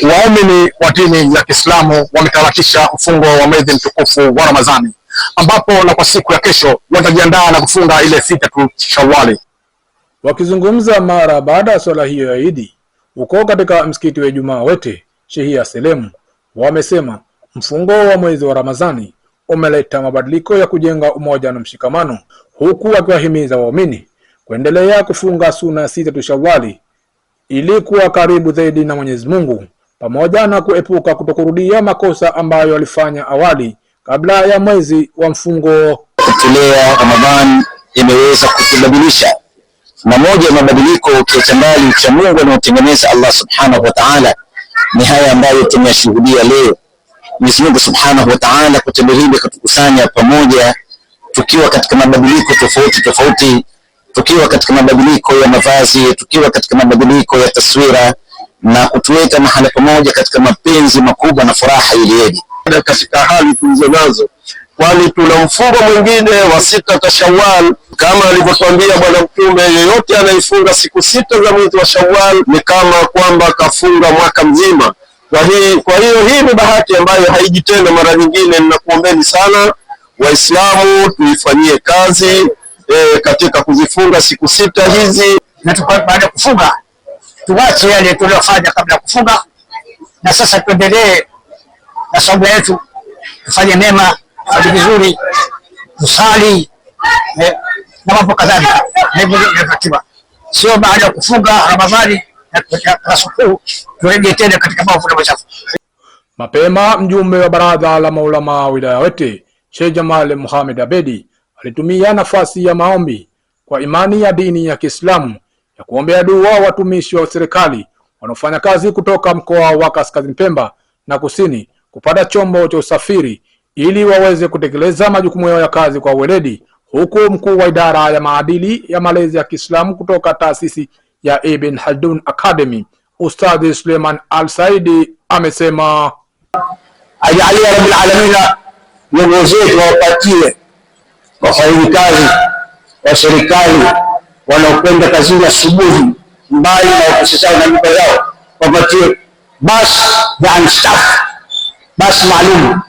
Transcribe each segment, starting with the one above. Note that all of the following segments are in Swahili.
Waumini wa dini ya Kiislamu wametamatisha mfungo wa mwezi mtukufu wa Ramadhani, ambapo na kwa siku ya kesho watajiandaa na kufunga ile sita tu Shawwali. Wakizungumza mara baada ya swala hiyo ya Idi uko katika msikiti wa Ijumaa Wete Shehia Selemu, wamesema mfungo wa mwezi wa Ramadhani umeleta mabadiliko ya kujenga umoja na mshikamano, huku wakiwahimiza waumini kuendelea kufunga suna sita tu Shawwali ili kuwa karibu zaidi na Mwenyezi Mungu, pamoja na kuepuka kutokurudia makosa ambayo walifanya awali kabla ya mwezi wa mfungo. Kutelea Ramadhani imeweza kutubadilisha, na moja ya mabadiliko ukiacha mbali cha Mungu anaotengeneza Allah Subhanahu wa Ta'ala ni haya ambayo tumeyashuhudia leo. Mwenyezi Mungu Subhanahu wa Ta'ala kutembelea kutukusanya pamoja tukiwa katika mabadiliko tofauti, tukiwa katika mabadiliko ya mavazi, tukiwa katika mabadiliko ya taswira, na kutuweka mahali pamoja katika mapenzi makubwa na furaha iliyoje katika hali tulizonazo, kwani tuna mfungo mwingine wa sita ta Shawwal kama alivyotuambia Bwana Mtume, yeyote anayefunga siku sita za mwezi wa Shawwal ni kama kwamba kafunga mwaka mzima. Kwa hiyo hii ni bahati ambayo haiji tena mara nyingine. Ninakuombeni sana Waislamu tuifanyie kazi katika kuzifunga siku sita hizi, na baada ya kufunga tuache yale tuliyofanya kabla ya kufunga, na sasa tuendelee na saumu yetu, tufanye mema, tufanye vizuri, tusali na mambo kadhalika. Hivyo ndio ratiba, sio baada ya kufunga Ramadhani na sukuu turejee tena katika mambo ya machafu. Mapema mjumbe wa baraza la maulama wilaya Wete Sheikh Jamal Muhammad Abedi alitumia nafasi ya maombi kwa imani ya dini ya Kiislamu ya kuombea dua watumishi wa serikali wanaofanya kazi kutoka mkoa wa Kaskazini Pemba na Kusini kupata chombo cha usafiri ili waweze kutekeleza majukumu yao ya kazi kwa weledi, huku mkuu wa idara ya maadili ya malezi ya Kiislamu kutoka taasisi ya Ibn Khaldun Academy Ustadhi Suleiman Al-Saidi amesema ajalia rabbil alamin viongozi wapatie wafanyikazi wa serikali wanaokwenda kazini asubuhi mbali na ofisi zao na nyumba zao, wapatie basi maalum.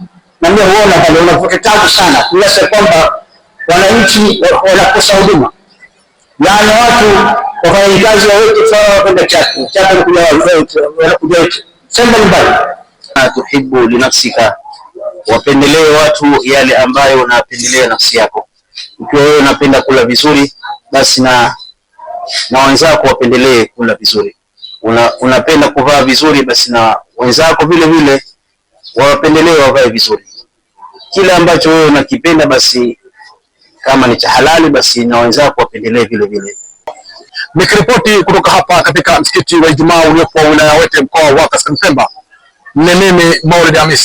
Na mimi huona pale unapoke tabu sana kiasi kwamba wananchi wanakosa huduma, yaani watu wafanyikazi wote sawa kwenda chako wanakuja sema mbali. Tuhibbu li nafsika, wapendelee watu yale ambayo unapendelea nafsi yako. Ukiwa wewe unapenda kula vizuri, basi na wenzako wapendelee kula vizuri. Unapenda kuvaa vizuri, basi na wenzako vile vile wapendelee wavae vizuri. Kila ambacho wewe unakipenda, basi kama ni cha halali, basi na wenzako wapendelee vile vile. Nikiripoti kutoka hapa katika msikiti wa Ijumaa uliopo wilaya Wete mkoa wa Kaskazini Pemba, ni mimi Maulid Hamis.